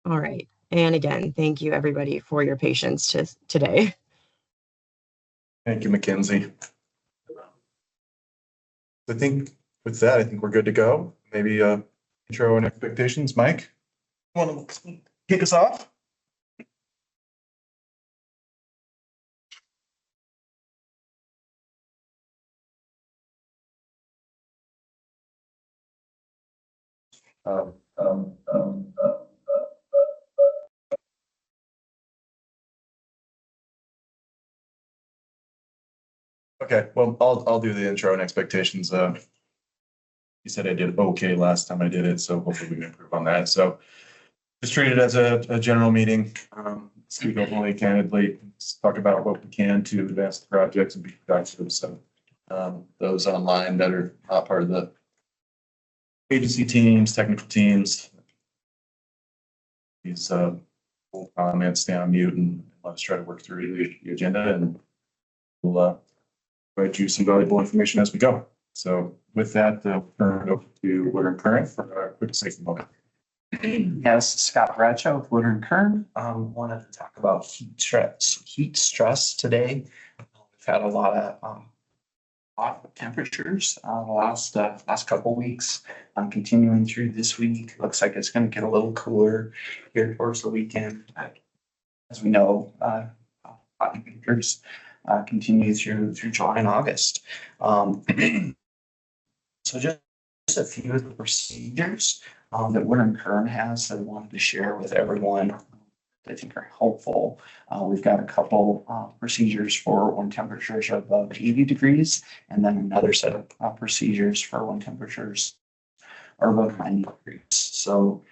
All right. And again, thank you everybody for your patience today. Thank you, Mackenzie. I think with that, I think we're good to go. Maybe intro and expectations. Mike, want to kick us off? Okay, well, I'll do the intro and expectations. You said I did okay last time I did it, so hopefully we can improve on that. So just treat it as a general meeting. Speak openly, candidly, talk about what we can to advance the projects and be productive. So those online that are not part of the agency teams, technical teams, these comments, stay on mute and let's try to work through the agenda, and we'll provide you some valuable information as we go. So with that, we'll turn it over to Woodard and Curran for a quick safety moment. Yes, Scott Bradshaw with Woodard and Curran. Wanted to talk about heat stress today. We've had a lot of hot temperatures the last couple of weeks. Continuing through this week, looks like it's going to get a little cooler here towards the weekend. As we know, hot temperatures continue through July and August. So just a few of the procedures that Woodard and Curran has that I wanted to share with everyone I think are helpful. We've got a couple procedures for when temperatures are above 80 degrees, and then another set of procedures for when temperatures are above 90 degrees. So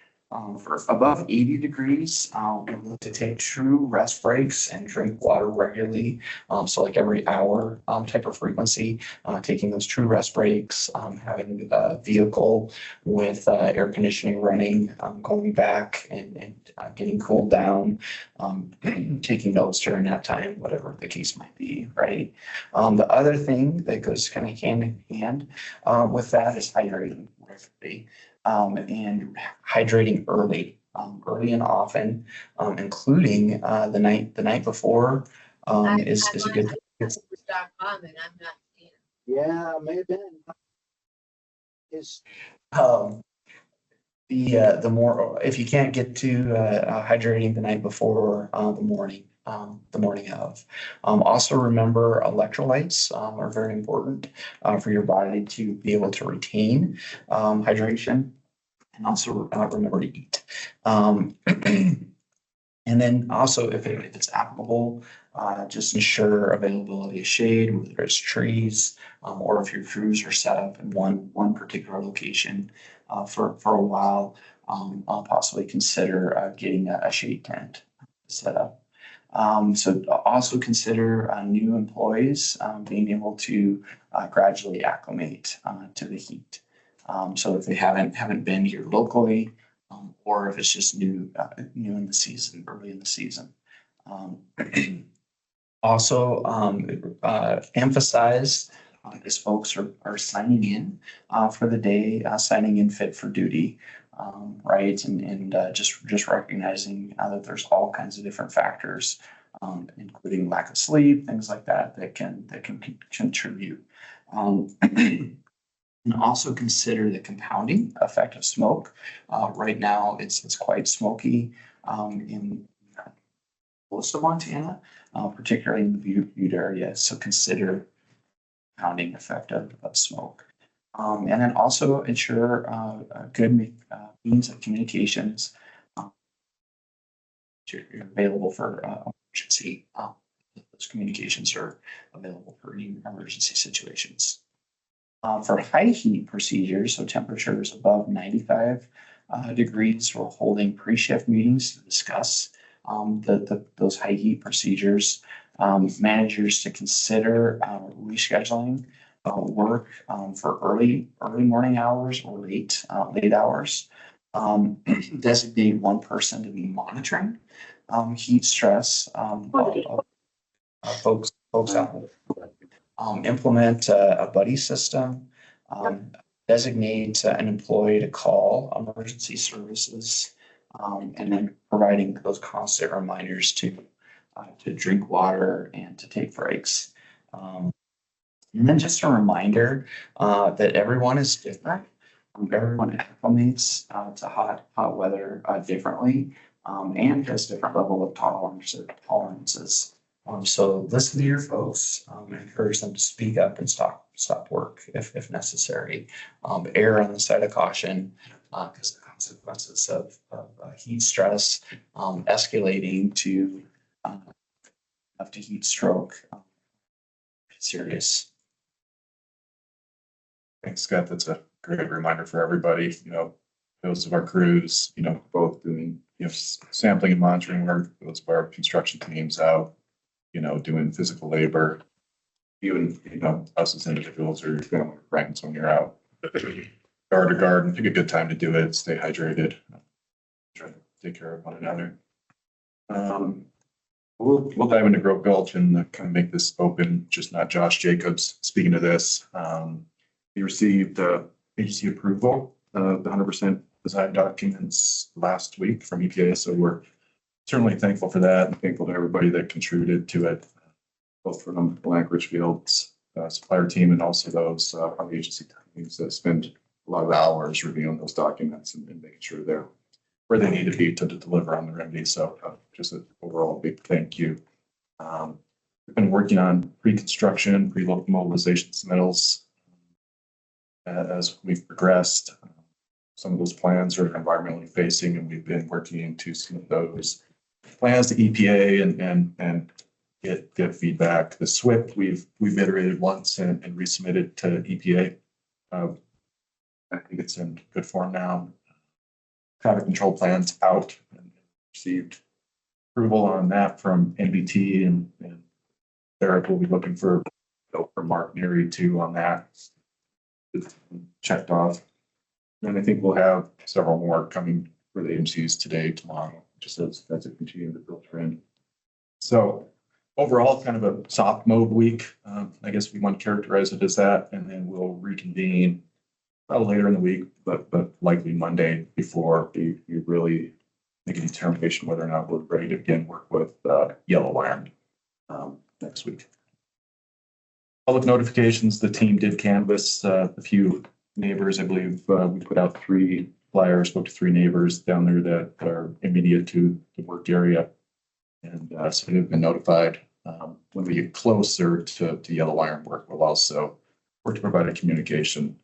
for above 80 degrees, we need to take true rest breaks and drink water regularly. So like every hour type of frequency, taking those true rest breaks, having a vehicle with air conditioning running, going back and getting cooled down, taking notes during that time, whatever the case might be, right? The other thing that goes kind of hand in hand with that is hydrating regularly. And hydrating early and often, including the night before, is a good thing. Yeah, may have been. The more, if you can't get to hydrating the night before, the morning of. Also remember electrolytes are very important for your body to be able to retain hydration, and also remember to eat. And then also if it's applicable, just ensure availability of shade, whether it's trees, or if your crews are set up in one particular location for a while, I'll possibly consider getting a shade tent set up. So also consider new employees being able to gradually acclimate to the heat. So if they haven't been here locally, or if it's just new in the season, early in the season. Also emphasize as folks are signing in for the day, signing in fit for duty. Right, and just recognizing that there's all kinds of different factors, including lack of sleep, things like that can contribute. And also consider the compounding effect of smoke. Right now, it's quite smoky in most of Montana, particularly in the Butte area. So consider compounding effect of smoke. And then also ensure good means of communications you're available for emergency. Those communications are available for any emergency situations. For high heat procedures, so temperatures above 95 degrees, we're holding pre-shift meetings to discuss those high heat procedures. Managers to consider rescheduling work for early morning hours or late hours. Designate one person to be monitoring heat stress folks out. Implement a buddy system. Designate an employee to call emergency services and then providing those constant reminders to drink water and to take breaks. And then just a reminder that everyone is different. Everyone acclimates to hot weather differently, and has different level of tolerances. So listen to your folks, encourage them to speak up and stop work if necessary. Err on the side of caution, because the consequences of heat stress escalating to up to heat stroke, serious. Thanks, Scott. That's a great reminder for everybody, those of our crews, both doing, sampling and monitoring work, those of our construction teams out, doing physical labor, even, us as individuals or your family or friends when you're out. Guard to guard and pick a good time to do it, stay hydrated, try to take care of one another. We'll dive into Grove Gulch and kind of make this open, just not Josh Jacobs speaking to this. We received agency approval of the 100% design documents last week from EPA, so we're certainly thankful for that and thankful to everybody that contributed to it, both from the Richfield's supplier team and also those on the agency teams that spend a lot of hours reviewing those documents and making sure they're where they need to be to deliver on the remedy. So just an overall big thank you. We've been working on pre-construction, pre-mobilization submittals as we've progressed. Some of those plans are environmentally facing, and we've been working into some of those plans to EPA and get feedback. The SWIP we've iterated once and resubmitted to EPA. I think it's in good form now. Traffic control plans out and received approval on that from NBT, and Eric will be looking for Mark Neary too on that. It's checked off. And I think we'll have several more coming for the agencies today, tomorrow, just as it continues to build trend. So overall, kind of a soft mode week. I guess we want to characterize it as that, and then we'll reconvene later in the week, but likely Monday before we really make a determination whether or not we're ready to again work with yellow iron next week. Public notifications, the team did canvass a few neighbors. I believe we put out 3 flyers, spoke to 3 neighbors down there that are immediate to the work area. And so they've been notified. When we get closer to yellow iron work, we'll also work to provide a communication.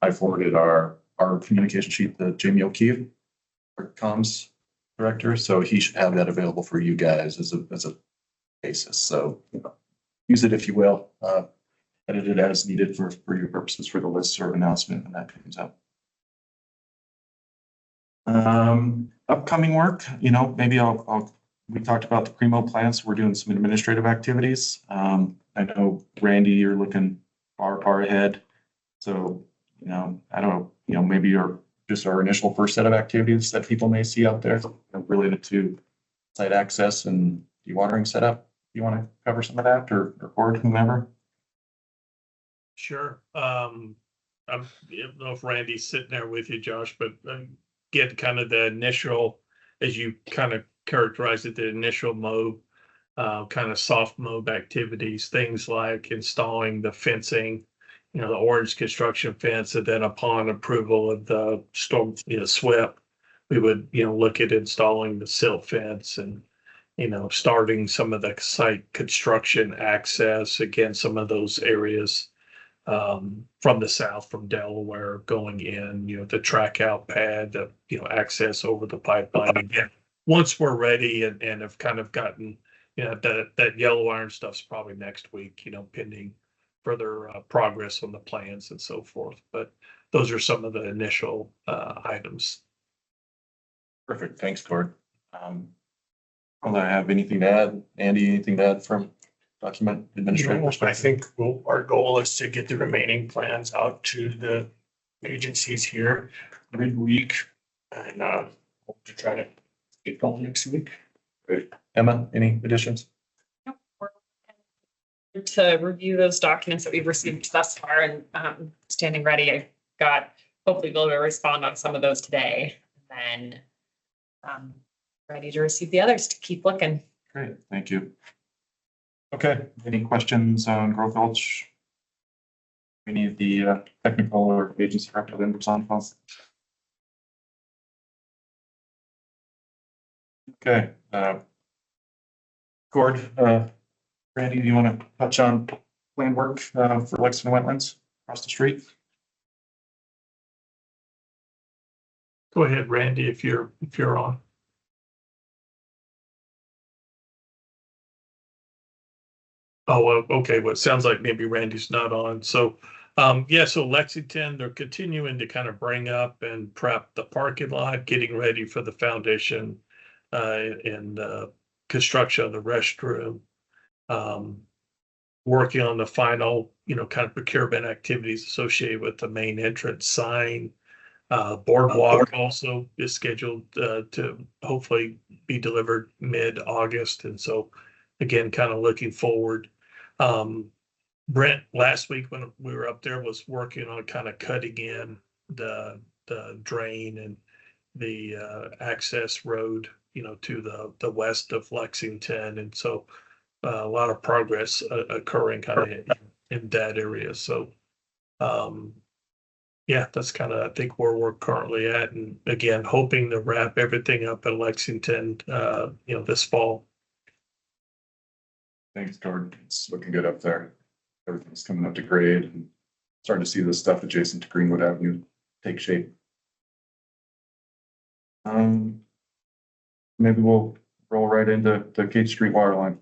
I forwarded our communication sheet to Jamie O'Keefe, our comms director, so he should have that available for you guys as a basis. So use it if you will. Edit it as needed for your purposes for the listserv announcement when that comes out. Upcoming work, maybe we talked about the primo plans. We're doing some administrative activities. I know Randy, you're looking far ahead. So, I don't know, maybe just our initial first set of activities that people may see out there related to site access and dewatering setup. You want to cover some of that or record whomever? Sure. I don't know if Randy's sitting there with you, Josh, but get kind of the initial, as you kind of characterize it, the initial mob, kind of soft mob activities, things like installing the fencing, the orange construction fence, and then upon approval of the storm, SWIP, we would, look at installing the silt fence and, starting some of the site construction access, again, some of those areas from the south, from Delaware going in, the track out pad, the, access over the pipeline. Again, once we're ready and have kind of gotten, that yellow iron stuff's probably next week, pending further progress on the plans and so forth. But those are some of the initial items. Perfect. Thanks, Cord. Will I have anything to add? Andy, anything to add from document administrative perspective? I think our goal is to get the remaining plans out to the agencies here midweek and hope to try to get going next week. Great. Emma, any additions? Nope. We're to review those documents that we've received thus far and standing ready. I got hopefully be able to respond on some of those today. And then ready to receive the others to keep looking. Great, thank you. Okay, any questions on Grove Gulch? Any of the technical or agency representatives on phone? Okay, Gord, Randy, do you want to touch on plan work for Lexington wetlands across the street? Go ahead, Randy, if you're on. Oh, well, okay. Well, it sounds like maybe Randy's not on. So, yeah, so Lexington, they're continuing to kind of bring up and prep the parking lot, getting ready for the foundation, and construction of the restroom. Working on the final, kind of procurement activities associated with the main entrance sign. Boardwalk also is scheduled to hopefully be delivered mid-August. And so, again, kind of looking forward. Brent, last week when we were up there, was working on kind of cutting in the drain and the access road, to the west of Lexington. And so a lot of progress occurring kind of in that area. So, yeah, that's kind of, I think, where we're currently at. And again, hoping to wrap everything up in Lexington, this fall. Thanks, Gord. It's looking good up there. Everything's coming up to grade and starting to see the stuff adjacent to Greenwood Avenue take shape. Maybe we'll roll right into the Cate Street water line.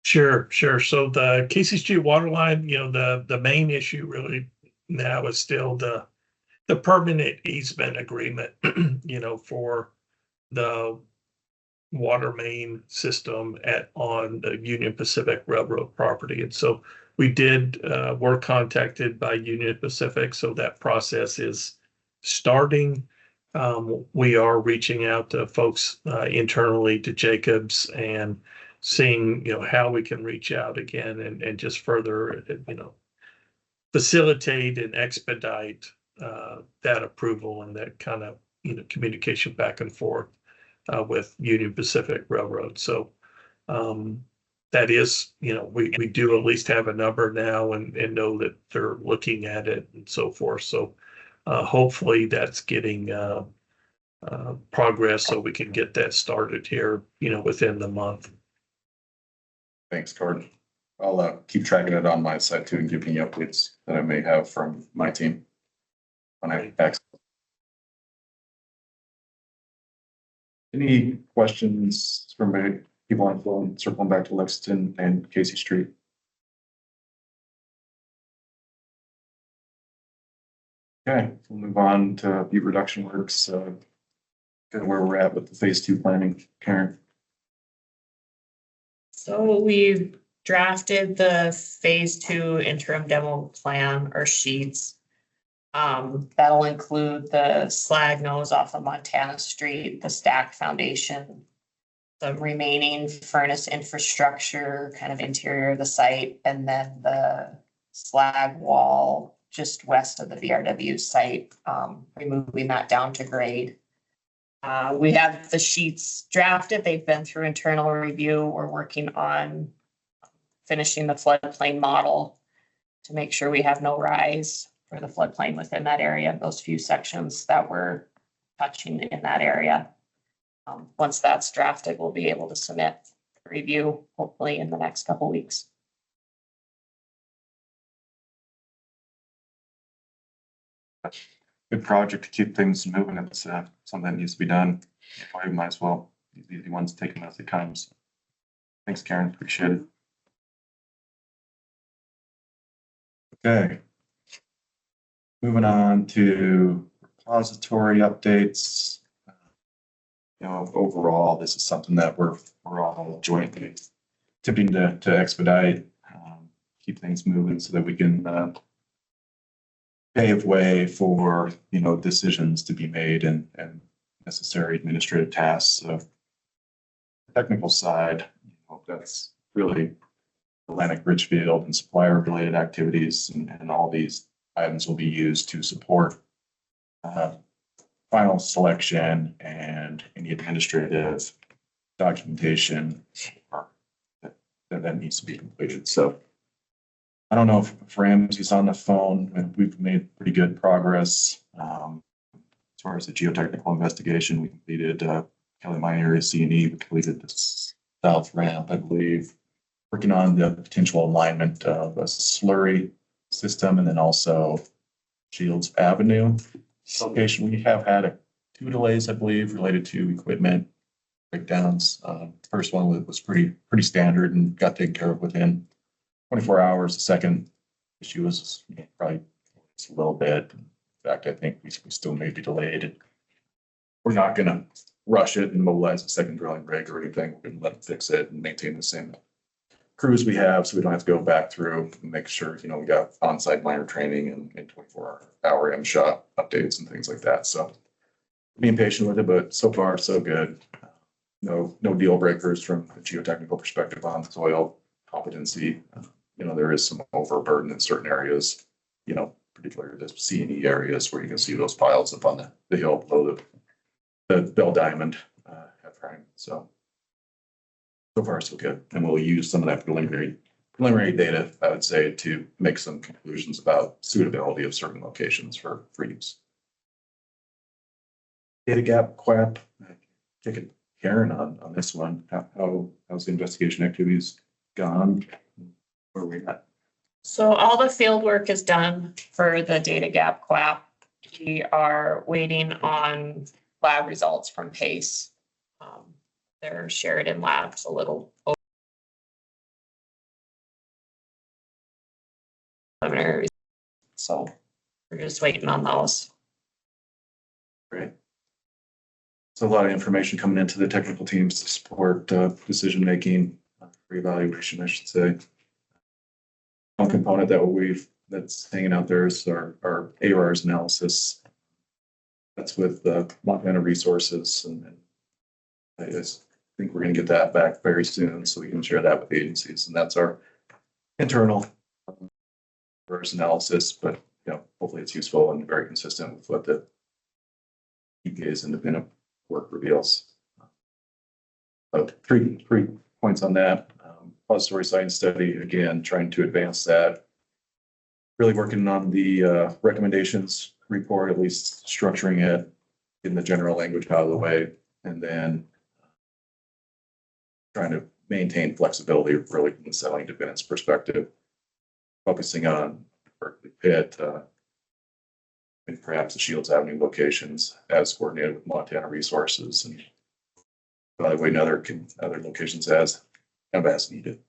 Sure. So the Casey Street water line, the main issue really now is still the permanent easement agreement, for the water main system on the Union Pacific Railroad property. And so were contacted by Union Pacific, so that process is starting. We are reaching out to folks internally to Jacobs and seeing, how we can reach out again and just further, facilitate and expedite that approval and that kind of, communication back and forth with Union Pacific Railroad. So that is, we do at least have a number now and know that they're looking at it and so forth. So hopefully that's getting progress so we can get that started here, within the month. Thanks, Gordon. I'll keep tracking it on my side too and giving you updates that I may have from my team when I back. Any questions from people on the phone circling back to Lexington and Casey Street? Okay, we'll move on to Butte reduction works. Kind of where we're at with the phase 2 planning, Karen. So we've drafted the phase 2 interim demo plan or sheets. That'll include the slag nose off of Montana Street, the stack foundation, the remaining furnace infrastructure, kind of interior of the site, and then the slag wall just west of the VRW site, removing that down to grade. We have the sheets drafted. They've been through internal review. We're working on finishing the floodplain model to make sure we have no rise for the floodplain within that area, those few sections that we're touching in that area. Once that's drafted, we'll be able to submit the review, hopefully in the next couple of weeks. Good project to keep things moving. It's something that needs to be done. I might as well. These easy ones take them as it comes. Thanks, Karen. Appreciate it. Okay. Moving on to repository updates. Overall, this is something that we're all jointly tipping to expedite, keep things moving so that we can pave way for, decisions to be made and necessary administrative tasks. So the technical side, that's really Atlantic Richfield and supplier related activities, and all these items will be used to support final selection and any administrative documentation that needs to be completed. So I don't know if Ramsey's on the phone, and we've made pretty good progress. As far as the geotechnical investigation, we completed Kelly Mine Area C&E, we completed the south ramp, I believe, working on the potential alignment of a slurry system and then also Shields Avenue location. We have had 2 delays, I believe, related to equipment breakdowns. First one was pretty standard and got taken care of within 24 hours. The second issue was probably a little bit. In fact, I think we still may be delayed. We're not going to rush it and mobilize a second drilling rig or anything. We're going to let it fix it and maintain the same crews we have, so we don't have to go back through and make sure, we got on-site miner training and 24-hour MSHA updates and things like that. So being patient with it, but so far so good. No deal breakers from a geotechnical perspective on soil competency. There is some overburden in certain areas, particularly the C&E areas where you can see those piles up on the hill below the Bell Diamond at prime. So far so good. And we'll use some of that preliminary data, I would say, to make some conclusions about suitability of certain locations for use. Data gap QAP, kicking Karen on this one. How's the investigation activities gone? Where are we at? So all the field work is done for the data gap QAP. We are waiting on lab results from PACE. Their Sheridan labs a little preliminary. So we're just waiting on those. Great. So a lot of information coming into the technical teams to support decision-making, reevaluation, I should say. One component that's hanging out there is our ARR's analysis. That's with Montana Resources, and I just think we're going to get that back very soon so we can share that with agencies. And that's our internal ARR's analysis, but hopefully it's useful and very consistent with what the EPA's independent work reveals. Three points on that. Repository science study, again, trying to advance that. Really working on the recommendations report, at least structuring it in the general language out of the way, and then trying to maintain flexibility really from the settling defendant's perspective, focusing on Berkeley Pit and perhaps the Shields Avenue locations as coordinated with Montana Resources, and evaluating other locations as needed.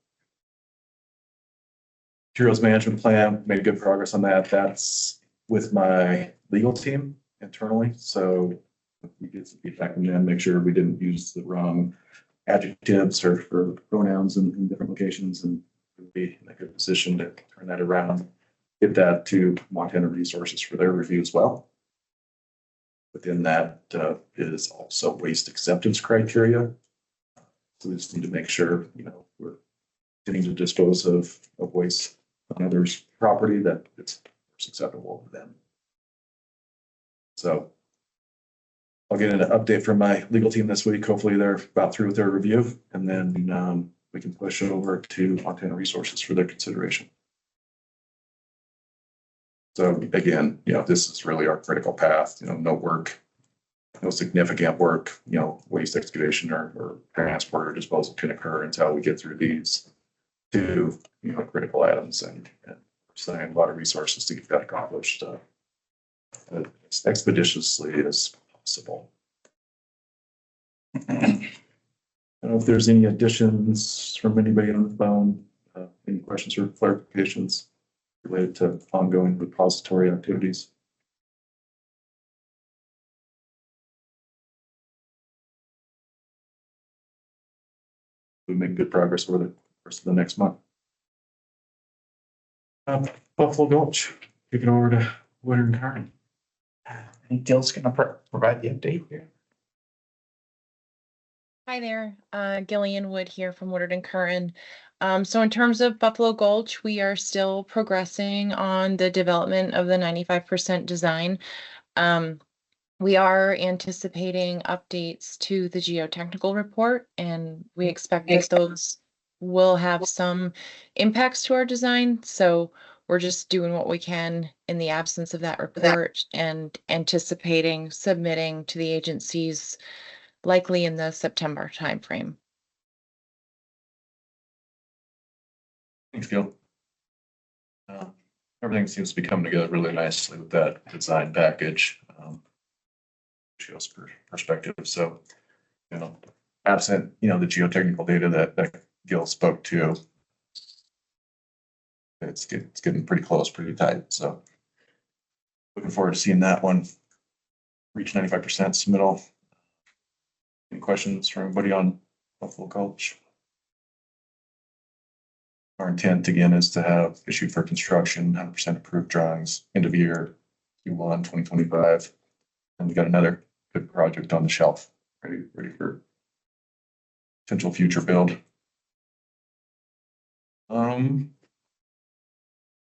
Materials management plan, made good progress on that. That's with my legal team internally. So we get some feedback from them, make sure we didn't use the wrong adjectives or for pronouns in different locations, and we'll be in a good position to turn that around, get that to Montana Resources for their review as well. Within that is also waste acceptance criteria. So we just need to make sure, we're getting to dispose of waste on others' property that it's acceptable to them. So I'll get an update from my legal team this week. Hopefully they're about through with their review, and then we can push it over to Montana Resources for their consideration. So again, this is really our critical path. No significant work, waste excavation or transport or disposal can occur until we get through these two, critical items, and assign a lot of resources to get that accomplished as expeditiously as possible. I don't know if there's any additions from anybody on the phone, any questions or clarifications related to ongoing repository activities. We make good progress over the course of the next month. Buffalo Gulch, kick it over to Woodard and Curran. I think Dale's going to provide the update here. Hi there, Gillian Wood here from Woodard and Curran. So in terms of Buffalo Gulch, we are still progressing on the development of the 95% design. We are anticipating updates to the geotechnical report, and we expect that those will have some impacts to our design. So we're just doing what we can in the absence of that report and anticipating submitting to the agencies likely in the September timeframe. Thanks, Gil. Everything seems to be coming together really nicely with that design package. Geo's perspective. So, absent, the geotechnical data that Gil spoke to, it's getting pretty close, pretty tight. So looking forward to seeing that one reach 95% submittal. Any questions from anybody on Buffalo Gulch? Our intent again is to have issued for construction, 100% approved drawings, end of year, Q1 2025. And we got another good project on the shelf, ready for potential future build.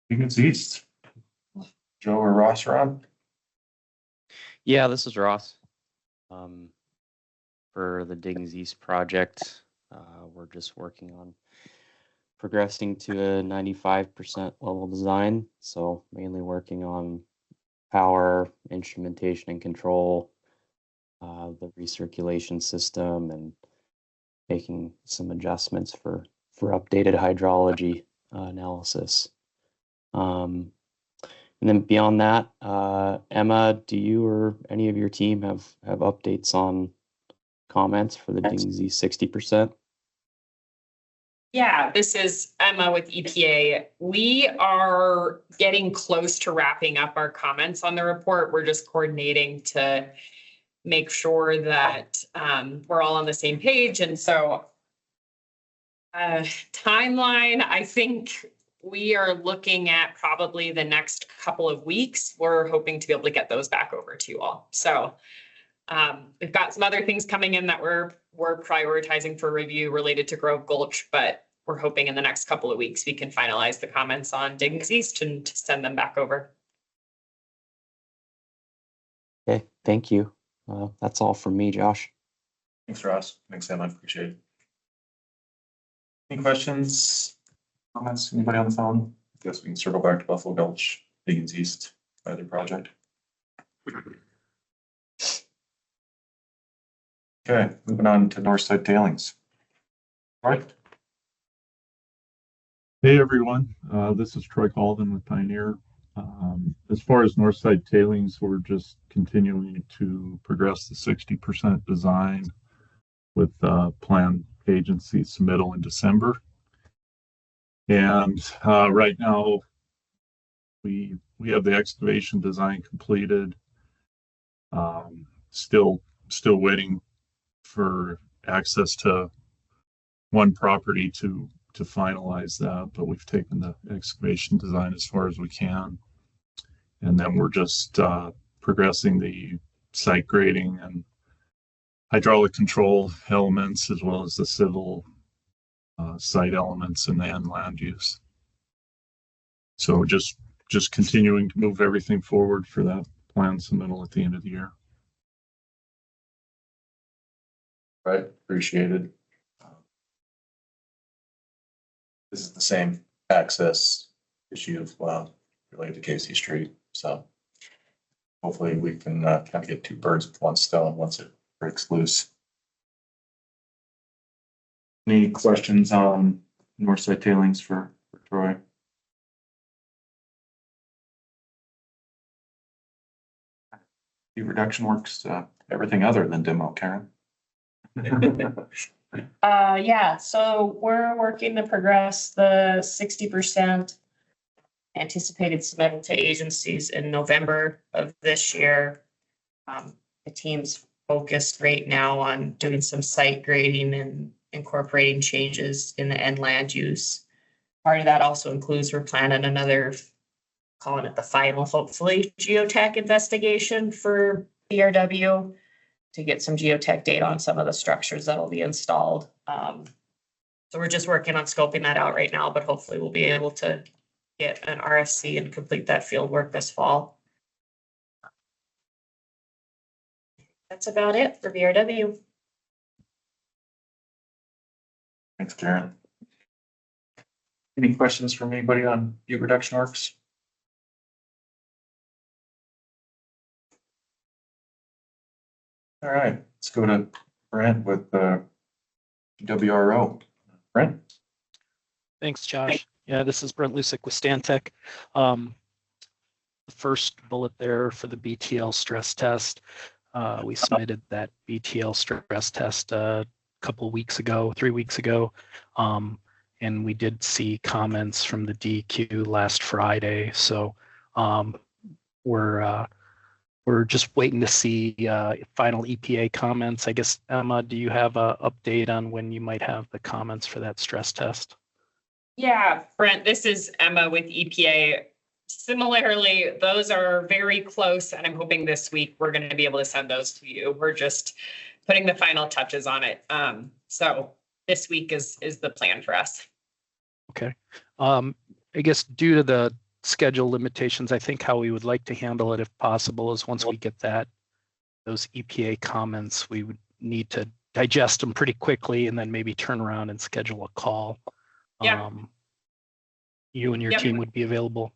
Higgins East. Joe or Ross are on? Yeah, this is Ross. For the Diggins East project, we're just working on progressing to a 95% level design. So mainly working on power, instrumentation and control, the recirculation system, and making some adjustments for updated hydrology analysis. And then beyond that, Emma, do you or any of your team have updates on comments for the Diggins East 60%? Yeah, this is Emma with EPA. We are getting close to wrapping up our comments on the report. We're just coordinating to make sure that we're all on the same page. And so timeline, I think we are looking at probably the next couple of weeks. We're hoping to be able to get those back over to you all. So we've got some other things coming in that we're prioritizing for review related to Grove Gulch, but we're hoping in the next couple of weeks we can finalize the comments on Diggins East and send them back over. Okay, thank you. That's all from me, Josh. Thanks, Ross. Thanks, Emma. Appreciate it. Any questions, comments? Anybody on the phone? I guess we can circle back to Buffalo Gulch, Higgins East, other project. Okay, moving on to Northside Tailings. Right. Hey everyone, this is Troy Calden with Pioneer. As far as Northside Tailings, we're just continuing to progress the 60% design with planned agency submittal in December. And right now we have the excavation design completed. Still waiting for access to one property to finalize that, but we've taken the excavation design as far as we can. And then we're just progressing the site grading and hydraulic control elements, as well as the civil site elements and the end land use. So just continuing to move everything forward for that plan submittal at the end of the year. Right, appreciated. This is the same access issue related to Casey Street. So hopefully we can kind of get two birds with one stone once it breaks loose. Any questions on Northside Tailings for Troy? The reduction works everything other than demo, Karen. Yeah, so we're working to progress the 60% anticipated submittal to agencies in November of this year. The team's focused right now on doing some site grading and incorporating changes in the end land use. Part of that also includes we're planning another, calling it the final, hopefully, geotech investigation for BRW to get some geotech data on some of the structures that'll be installed. So we're just working on scoping that out right now, but hopefully we'll be able to get an RFC and complete that field work this fall. That's about it for BRW. Thanks, Karen. Any questions from anybody on butte reduction works? All right, let's go to Brent with WRO. Brent? Thanks, Josh. Yeah, this is Brent Lusick with Stantec. The first bullet there for the BTL stress test. We submitted that BTL stress test a couple weeks ago, 3 weeks ago. And we did see comments from the DQ last Friday. So we're just waiting to see final EPA comments. I guess, Emma, do you have an update on when you might have the comments for that stress test? Yeah, Brent, this is Emma with EPA. Similarly, those are very close, and I'm hoping this week we're going to be able to send those to you. We're just putting the final touches on it. So this week is the plan for us. Okay. I guess due to the schedule limitations, I think how we would like to handle it if possible is once we get those EPA comments, we would need to digest them pretty quickly and then maybe turn around and schedule a call. Yeah. You and your team would be available.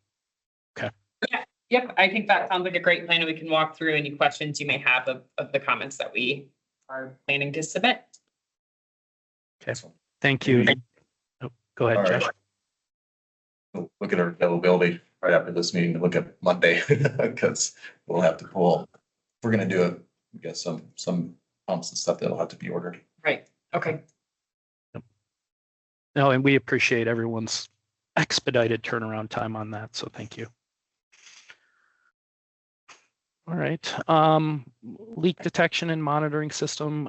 Okay. Yeah. Yep. I think that sounds like a great plan, and we can walk through any questions you may have of the comments that we are planning to submit. Okay. Thank you. Oh, go ahead, All right. Josh. We'll look at our availability right after this meeting to look at Monday because we'll have to pull. If we're going to do it, we got some pumps and stuff that'll have to be ordered. Right. Okay. No, and we appreciate everyone's expedited turnaround time on that. So thank you. All right. Leak detection and monitoring system.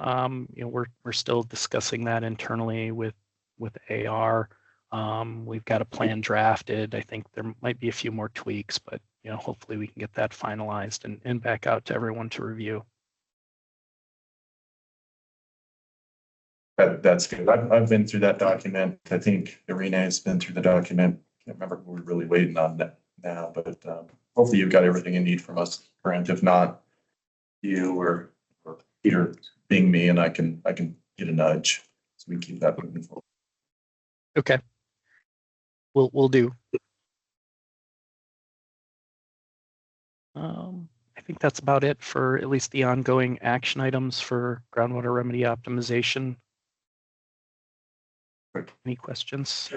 We're still discussing that internally with AR. We've got a plan drafted. I think there might be a few more tweaks, but hopefully we can get that finalized and back out to everyone to review. That's good. I've been through that document. I think Irina has been through the document. Can't remember who we're really waiting on that now, but hopefully you've got everything you need from us, Brent. If not, you or Peter being me, and I can get a nudge so we can keep that moving forward. Okay. We'll do. I think that's about it for at least the ongoing action items for groundwater remedy optimization. Any questions?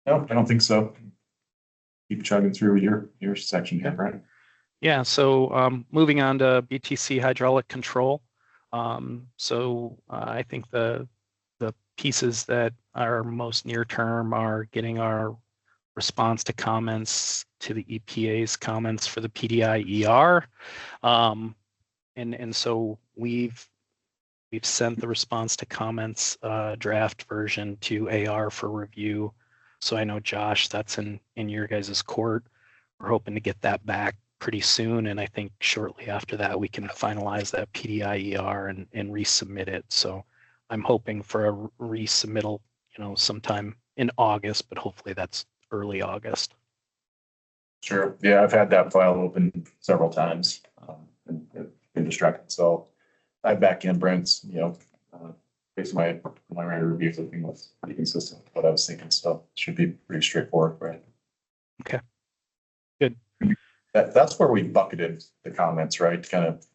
No, I don't think so. Keep chugging through your section here, right? Yeah, so moving on to BTC hydraulic control. I think the pieces that are most near term are getting our response to comments to the EPA's comments for the PDI ER. And so we've sent the response to comments draft version to AR for review. So I know, Josh, that's in your guys' court. We're hoping to get that back pretty soon, and I think shortly after that we can finalize that PDI ER and resubmit it. So I'm hoping for a resubmittal, sometime in August, but hopefully that's early August. Sure. Yeah, I've had that file open several times and been distracted. So I back in Brent's, based on my reviews, I think was pretty consistent with what I was thinking. So it should be pretty straightforward, right? Okay. Good. That's where we bucketed the comments, right? To kind of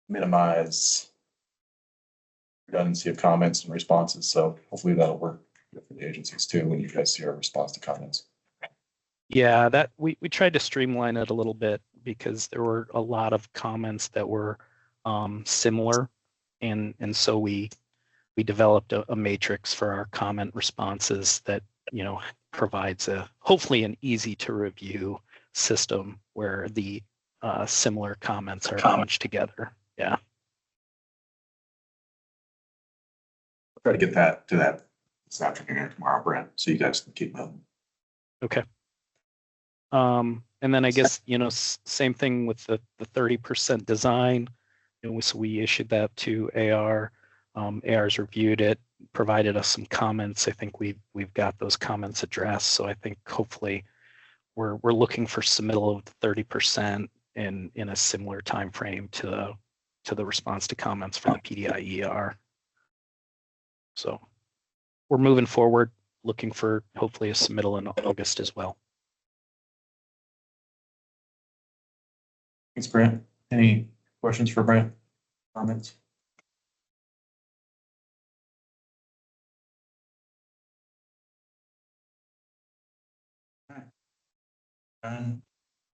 minimize redundancy of comments and responses. So hopefully that'll work for the agencies too when you guys see our response to comments. Yeah, that we tried to streamline it a little bit because there were a lot of comments that were similar, and so we developed a matrix for our comment responses that provides hopefully an easy to review system where the similar comments are bunched together. Yeah. I'll try to get that to that this afternoon or tomorrow, Brent, so you guys can keep moving. Okay. And then I guess, same thing with the 30% design. So we issued that to AR. AR's reviewed it, provided us some comments. I think we've got those comments addressed. So I think hopefully we're looking for submittal of 30% in a similar time frame to the response to comments for the PDI-ER. So we're moving forward, looking for hopefully a submittal in August as well. Thanks, Brent. Any questions for Brent? Comments?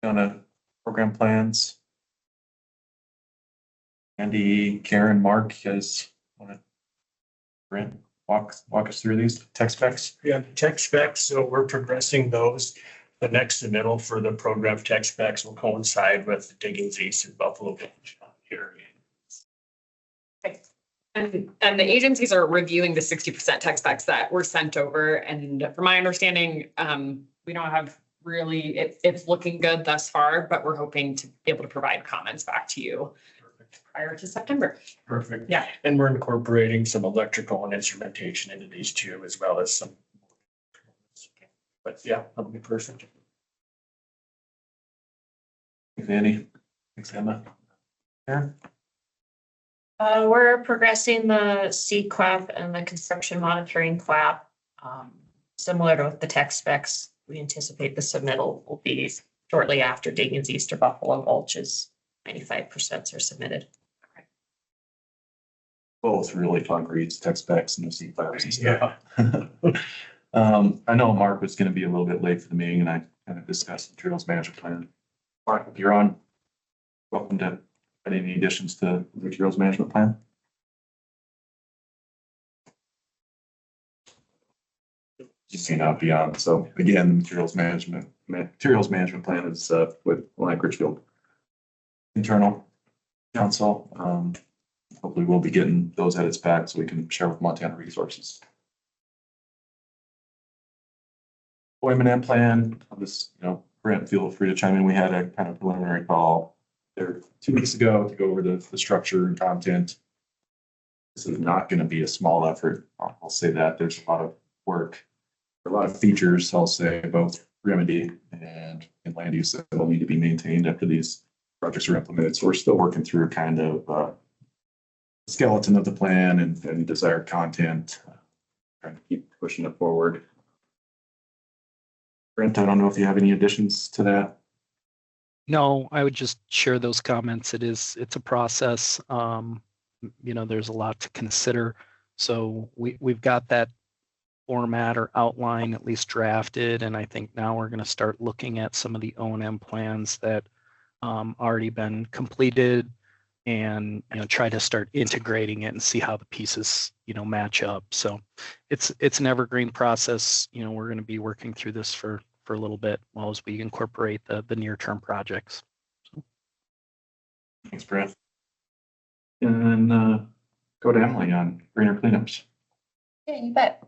On program plans. Andy, Karen, Mark, you guys want to Brent walk us through these tech specs? Yeah, tech specs, so we're progressing those. The next submittal for the program tech specs will coincide with the Diggings East and Buffalo Village area. And the agencies are reviewing the 60% tech specs that were sent over. And from my understanding, we don't have really, it's looking good thus far, but we're hoping to be able to provide comments back to you prior to September. Perfect. Yeah. And we're incorporating some electrical and instrumentation into these too, as well as some. But yeah, that'll be perfect. Thanks, Andy. Thanks, Emma. Karen? We're progressing the CQAP and the construction monitoring QAP. Similar to the tech specs, we anticipate the submittal will be shortly after Diggins East or Buffalo Gulch's 95% are submitted. Both really fun reads, tech specs and the C5s and stuff. I know Mark was going to be a little bit late for the meeting and I kind of discussed the materials management plan. Mark, if you're on, welcome to any additions to the materials management plan. You may not be on. So again, the materials management plan is with Richfield internal council. Hopefully we'll be getting those edits back so we can share with Montana Resources. O&M plan, I'll just, Brent, feel free to chime in. We had a kind of preliminary call there 2 weeks ago to go over the structure and content. This is not going to be a small effort. I'll say that there's a lot of work, a lot of features, I'll say, both Remedy and land use that will need to be maintained after these projects are implemented. So we're still working through kind of skeleton of the plan and desired content, trying to keep pushing it forward. Brent, I don't know if you have any additions to that. No, I would just share those comments. It's a process. There's a lot to consider. So we've got that format or outline at least drafted, and I think now we're going to start looking at some of the O&M plans that already been completed, and try to start integrating it and see how the pieces match up. So it's an evergreen process. We're going to be working through this for a little bit while as we incorporate the near-term projects. So. Thanks, Brent. And then go to Emily on greener cleanups. Yeah, you bet.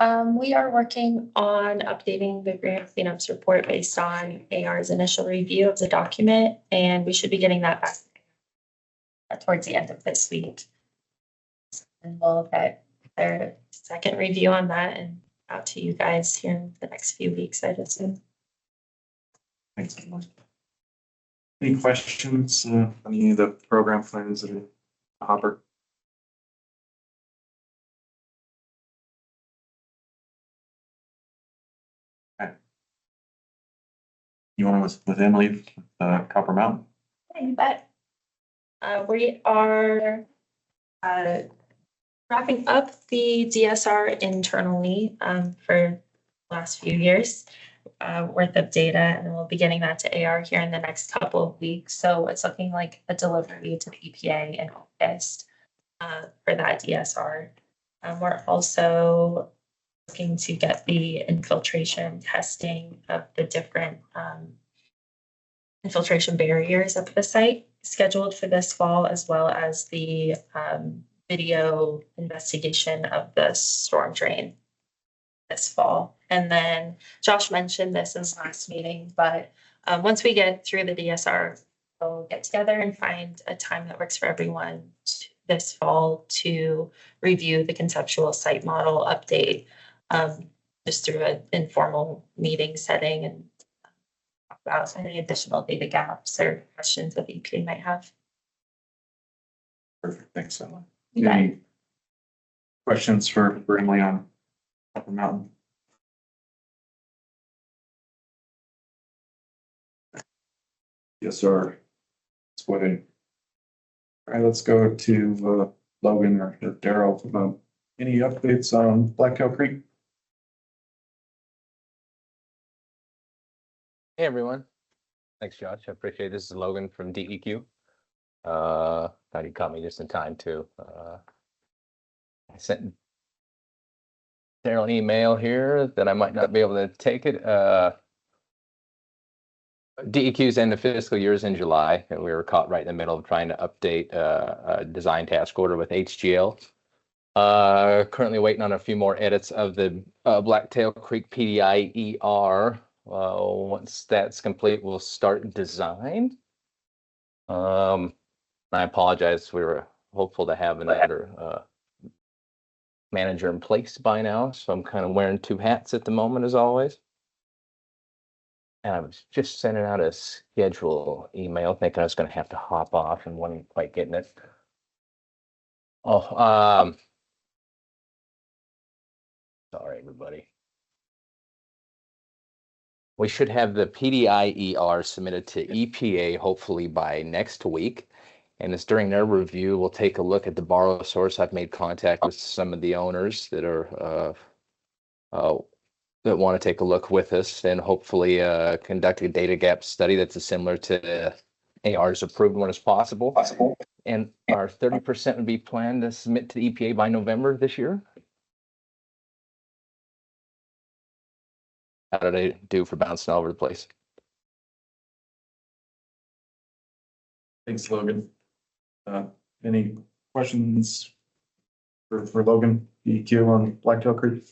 We are working on updating the greener cleanups report based on AR's initial review of the document, and we should be getting that back towards the end of this week. And we'll get their second review on that and out to you guys here in the next few weeks, I'd assume. Thanks, Emily. Any questions on any of the program plans that are in the hopper? Okay. You want to with Emily, Copper Mountain? Yeah, you bet. We are wrapping up the DSR internally for the last few years worth of data, and we'll be getting that to AR here in the next couple of weeks. So it's looking like a delivery to the EPA in August for that DSR. We're also looking to get the infiltration testing of the different infiltration barriers at the site scheduled for this fall, as well as the video investigation of the storm drain this fall. And then Josh mentioned this in the last meeting, but once we get through the DSR, we'll get together and find a time that works for everyone this fall to review the conceptual site model update, just through an informal meeting setting and about any additional data gaps or questions that the EPA might have. Perfect, thanks, Emily. You bet. Any questions for Emily on Upper Mountain? Yes, sir. It's waiting. All right, let's go to Logan or Daryl. Any updates on Blacktail Creek? Hey everyone. Thanks, Josh. I appreciate it. This is Logan from DEQ. Thought you caught me just in time too. I sent Daryl an email here that I might not be able to take it. DEQ's end of fiscal year is in July, and we were caught right in the middle of trying to update a design task order with HGL. Currently waiting on a few more edits of the Blacktail Creek PDI ER. Once that's complete, we'll start design. I apologize. We were hopeful to have another manager in place by now, so I'm kind of wearing two hats at the moment, as always. And I was just sending out a schedule email, thinking I was going to have to hop off and wasn't quite getting it. Oh, sorry, everybody. We should have the PDI ER submitted to EPA hopefully by next week. And it's during their review, we'll take a look at the borrow source. I've made contact with some of the owners that are that want to take a look with us and hopefully conduct a data gap study that's similar to AR's approved one as possible. And our 30% would be planned to submit to the EPA by November this year. How did I do for bouncing all over the place? Thanks, Logan. Any questions for Logan, DEQ on Blacktail Creek?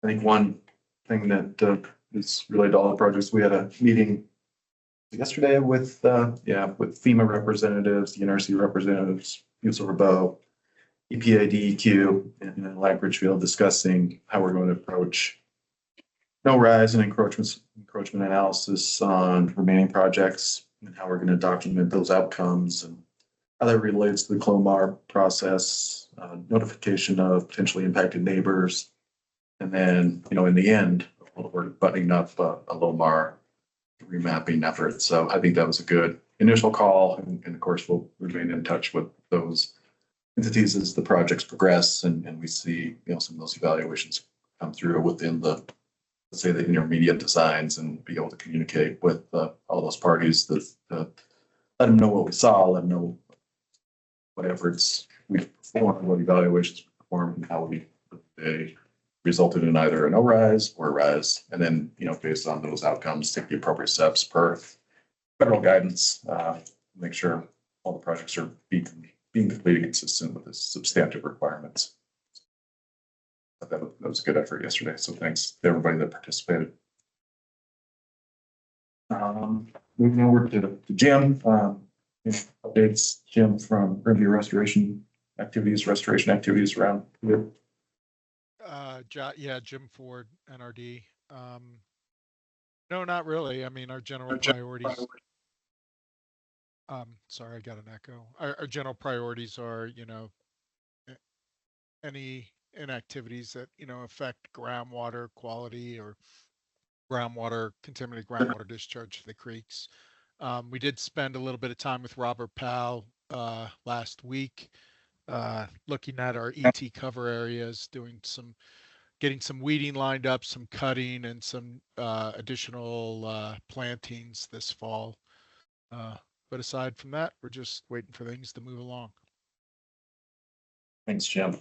I think one thing that is related to all the projects, we had a meeting yesterday with FEMA representatives, the NRC representatives, Superfund, EPA, DEQ, and Richfield discussing how we're going to approach no rise and encroachment analysis on remaining projects and how we're going to document those outcomes and how that relates to the CLOMAR process, notification of potentially impacted neighbors. And then, in the end, we're buttoning up a LOMAR remapping effort. So I think that was a good initial call. And of course, we'll remain in touch with those entities as the projects progress and we see, some of those evaluations come through within the, let's say, the intermediate designs and be able to communicate with all those parties that let them know what we saw, let them know what efforts we performed, what evaluations we performed, and how they resulted in either a no rise or a rise. And then, based on those outcomes, take the appropriate steps per federal guidance, make sure all the projects are being completed consistent with the substantive requirements. That was a good effort yesterday. So thanks to everybody that participated. Moving over to Jim. Updates, Jim, from Remedial restoration activities around here. Jim Ford, NRD. No, not really. I mean, our general priorities. Sorry, I got an echo. Our general priorities are, any inactivities that, affect groundwater quality or contaminated groundwater discharge to the creeks. We did spend a little bit of time with Robert Powell last week, looking at our ET cover areas, getting some weeding lined up, some cutting, and some additional plantings this fall. But aside from that, we're just waiting for things to move along. Thanks, Jim.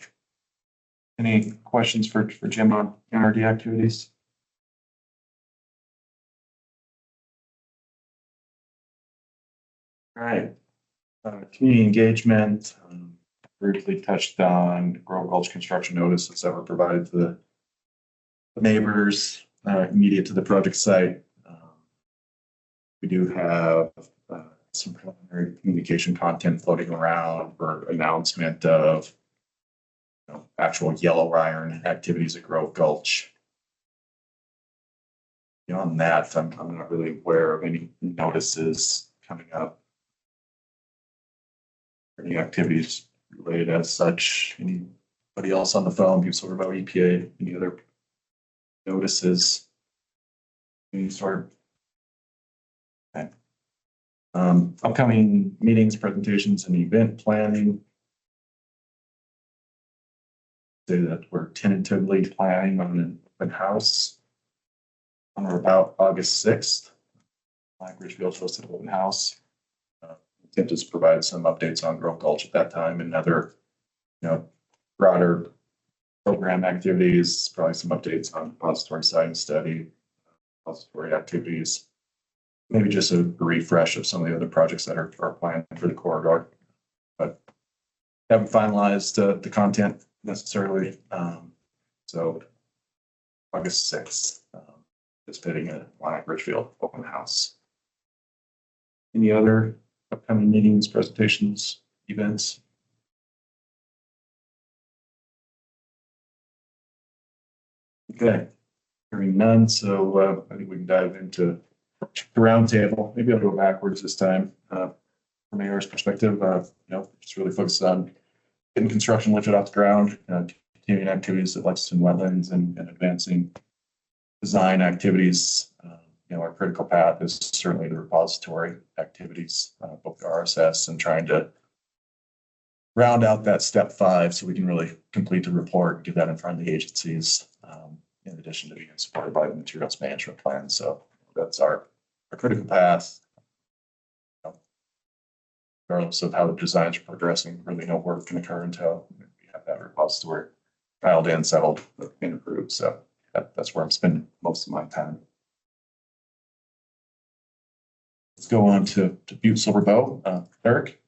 Any questions for Jim on NRD activities? All right. Community engagement. Briefly touched on Grove Gulch construction notices that were provided to the neighbors immediate to the project site. We do have some preliminary communication content floating around for announcement of actual yellow iron activities at Grove Gulch. beyond that, I'm not really aware of any notices coming up. Any activities related as such. Anybody else on the phone? People sort about EPA, any other notices? Any sort? Okay. Upcoming meetings, presentations, and event planning. Say that we're tentatively planning on an open house on or about August 6th. Like Richfield hosted an open house. Intent is to provide some updates on Grove Gulch at that time and other, broader program activities, probably some updates on repository site study, repository activities. Maybe just a refresh of some of the other projects that are planned for the corridor. But haven't finalized the content necessarily. So August 6th, participating at Richfield open house. Any other upcoming meetings, presentations, events? Okay, hearing none, so I think we can dive into the roundtable. Maybe I'll go backwards this time. From AR's perspective, just really focused on getting construction lifted off the ground, continuing activities at Lexington Wetlands and advancing design activities. Our critical path is certainly the repository activities, both the RSS and trying to round out that step 5 so we can really complete the report and get that in front of the agencies, in addition to being supported by the materials management plan. So that's our critical path. Regardless of how the designs are progressing, really no work can occur until we have that repository filed in, settled, and approved. So that's where I'm spending most of my time. Let's go on to Butte Silver Bow. Eric.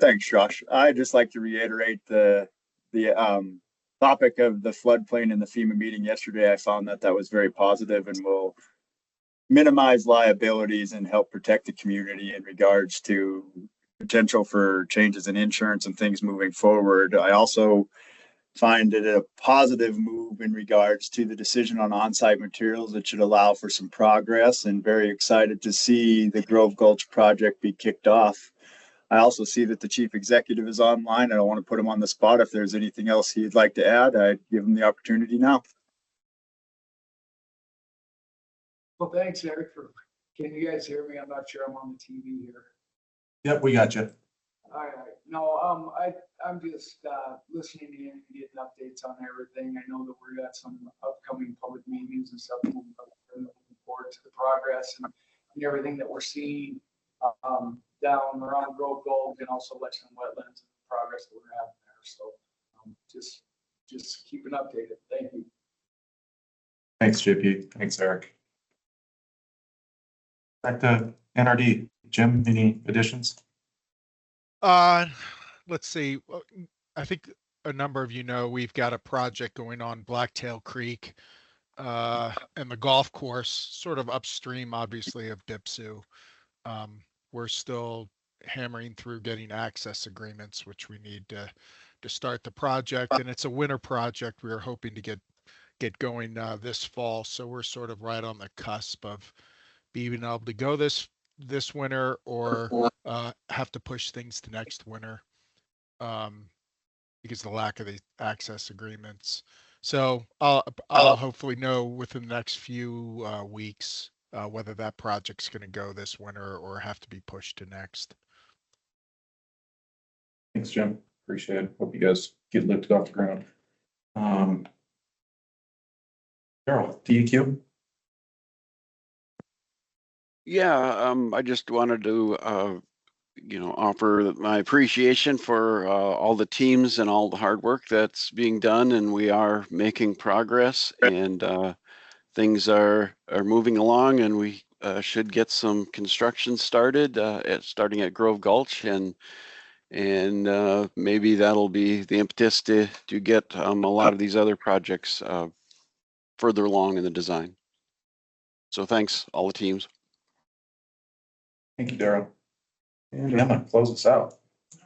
Thanks, Josh. I'd just like to reiterate the topic of the floodplain in the FEMA meeting yesterday. I found that was very positive and will minimize liabilities and help protect the community in regards to potential for changes in insurance and things moving forward. I also find it a positive move in regards to the decision on on-site materials that should allow for some progress, and very excited to see the Grove Gulch project be kicked off. I also see that the chief executive is online. I don't want to put him on the spot. If there's anything else he'd like to add, I'd give him the opportunity now. Well, thanks, Eric. Can you guys hear me? I'm not sure I'm on the TV here. Yep, we got you. All right. No, I'm just listening in and getting updates on everything. I know that we're got some upcoming public meetings and stuff. Looking forward to the progress and everything that we're seeing down around Grove Gulch and also Lexington Wetlands and the progress that we're having there. So just keep it updated. Thank you. Thanks, JP. Thanks, Eric. Back to NRD. Jim, any additions? Let's see. I think a number of we've got a project going on Blacktail Creek and the golf course, sort of upstream, obviously, of BPSOU. We're still hammering through getting access agreements, which we need to start the project. And it's a winter project. We are hoping to get going this fall. So we're sort of right on the cusp of being able to go this winter or have to push things to next winter because of the lack of the access agreements. So I'll hopefully know within the next few weeks whether that project's going to go this winter or have to be pushed to next. Thanks, Jim. Appreciate it. Hope you guys get lifted off the ground. Carol, DEQ. Yeah, I just wanted to, offer my appreciation for all the teams and all the hard work that's being done, and we are making progress, and things are moving along, and we should get some construction started starting at Grove Gulch, and maybe that'll be the impetus to get a lot of these other projects further along in the design. So thanks, all the teams. Thank you, Daryl. And Emma, close us out.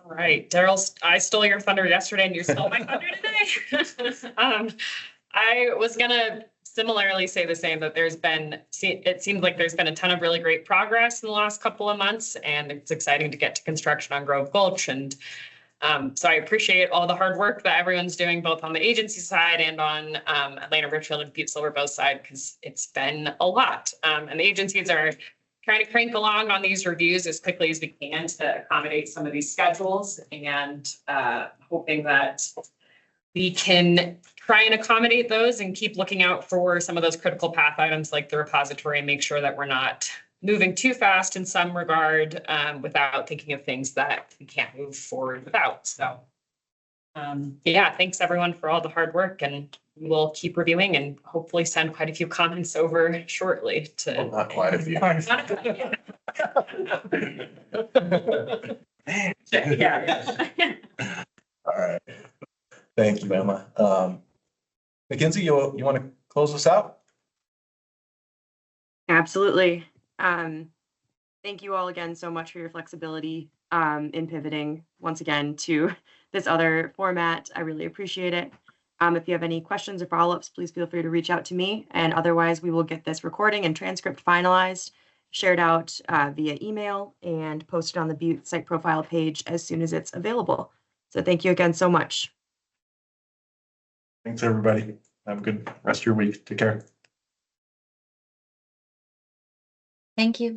All right, Daryl, I stole your thunder yesterday and you stole my thunder today. I was gonna similarly say the same, that it seems like there's been a ton of really great progress in the last couple of months, and it's exciting to get to construction on Grove Gulch. And so I appreciate all the hard work that everyone's doing, both on the agency side and on Atlanta Richfield and Butte Silverbow side, because it's been a lot. And the agencies are trying to crank along on these reviews as quickly as we can to accommodate some of these schedules, and hoping that we can try and accommodate those and keep looking out for some of those critical path items like the repository, and make sure that we're not moving too fast in some regard without thinking of things that we can't move forward without. So yeah, thanks everyone for all the hard work, and we'll keep reviewing and hopefully send quite a few comments over shortly to. Well, not quite a few. Yeah. All right. Thank you, Emma. Mackenzie, you want to close us out? Absolutely. Thank you all again so much for your flexibility in pivoting once again to this other format. I really appreciate it. If you have any questions or follow-ups, please feel free to reach out to me. And otherwise, we will get this recording and transcript finalized, shared out via email, and posted on the Butte site profile page as soon as it's available. So thank you again so much. Thanks, everybody. Have a good rest of your week. Take care. Thank you.